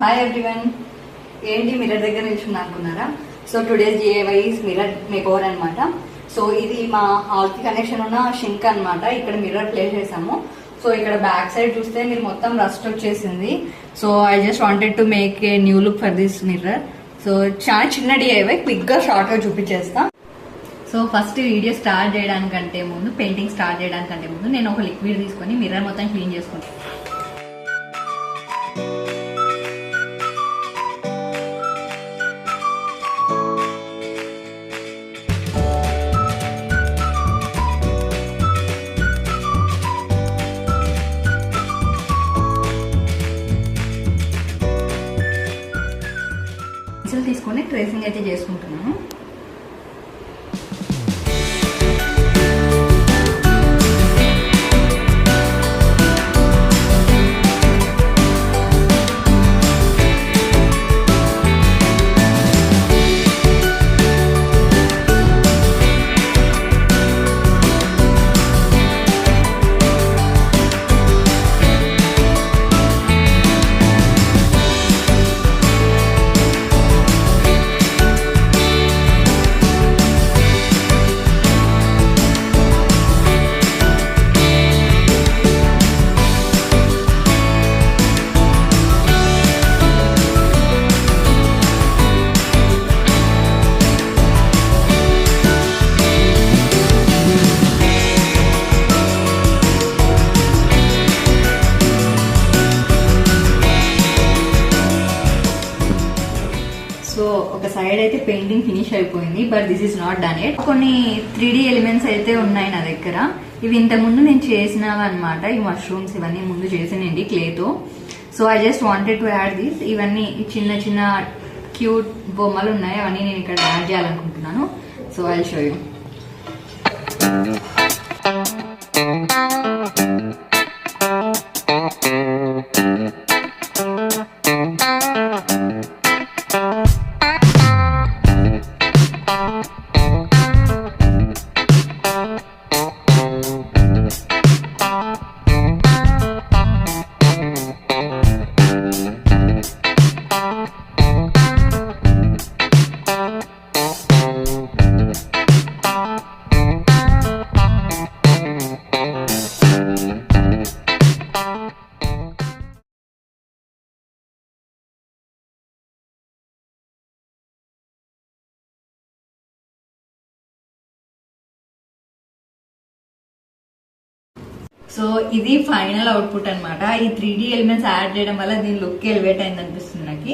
Hi everyone, ఏంటి mirror దగ్గర నిల్చున్నా అనుకున్నారా? So today's DIY mirror make over అనమాట. సో ఇది మా హౌస్ కి కనెక్షన్ ఉన్న షింక్ అనమాట. ఇక్కడ మిర్రర్ ప్లేస్ చేసాము. సో ఇక్కడ బ్యాక్ సైడ్ చూస్తే మీరు మొత్తం రస్ట్ వచ్చేసింది. So I just wanted to make a new look for this mirror. So చాలా చిన్న DIY, క్విక్ గా షార్ట్ గా చూపించేస్తా. సో ఫస్ట్ వీడియో స్టార్ట్ చేయడానికంటే ముందు, పెయింటింగ్ స్టార్ట్ చేయడానికంటే ముందు నేను ఒక లిక్విడ్ తీసుకొని మిర్రర్ మొత్తం క్లీన్ చేసుకుంటాను. తీసుకొని ట్రేసింగ్ అయితే చేసుకుంటున్నాను. సో ఒక సైడ్ అయితే పెయింటింగ్ ఫినిష్ అయిపోయింది, but this is not done it. కొన్ని 3D ఎలిమెంట్స్ అయితే ఉన్నాయి నా దగ్గర. ఇవి ఇంతకు ముందు నేను చేసినవి అనమాట. ఈ మష్రూమ్స్ ఇవన్నీ ముందు చేసినండి క్లేతో. So I just wanted to add this. ఇవన్నీ చిన్న చిన్న క్యూట్ బొమ్మలు ఉన్నాయి, అవన్నీ నేను ఇక్కడ యాడ్ చేయాలనుకుంటున్నాను. So I show you. So ఇది ఫైనల్ అవుట్పుట్ అనమాట. ఈ 3D ఎలిమెంట్స్ యాడ్ చేయడం వల్ల దీని లుక్ ఎలివేట్ అయింది అనిపిస్తుంది నాకు.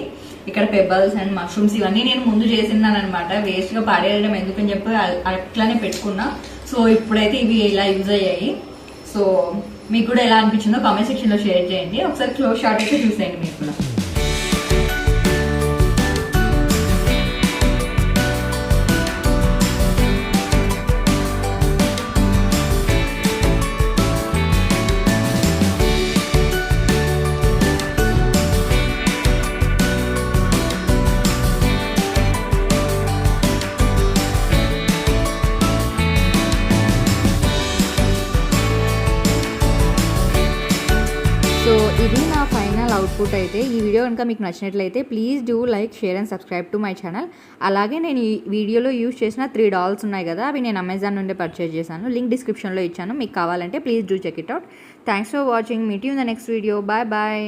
ఇక్కడ పెబల్స్ అండ్ మష్రూమ్స్ ఇవన్నీ నేను ముందు చేసినాను అనమాట. వేస్ట్ గా పాడేయడం ఎందుకని చెప్పి అట్లానే పెట్టుకున్నా. సో ఇప్పుడైతే ఇవి ఇలా యూజ్ అయ్యాయి. సో మీకు కూడా ఎలా అనిపించిందో కామెంట్ సెక్షన్ లో షేర్ చేయండి. ఒకసారి క్లోజ్ షాట్ అయితే చూసేయండి మీకు కూడా. సో ఇది నా ఫైనల్ అవుట్పుట్ అయితే. ఈ వీడియో కనుక మీకు నచ్చినట్లయితే please do like, share and subscribe to my channel. అలాగే నేను ఈ వీడియోలో యూజ్ చేసిన 3 డాల్స్ ఉన్నాయి కదా, అవి నేను అమెజాన్ నుండి పర్చేజ్ చేశాను. లింక్ డిస్క్రిప్షన్లో ఇచ్చాను, మీకు కావాలంటే please do check it out. Thanks for watching. Meet you in the next video. Bye bye.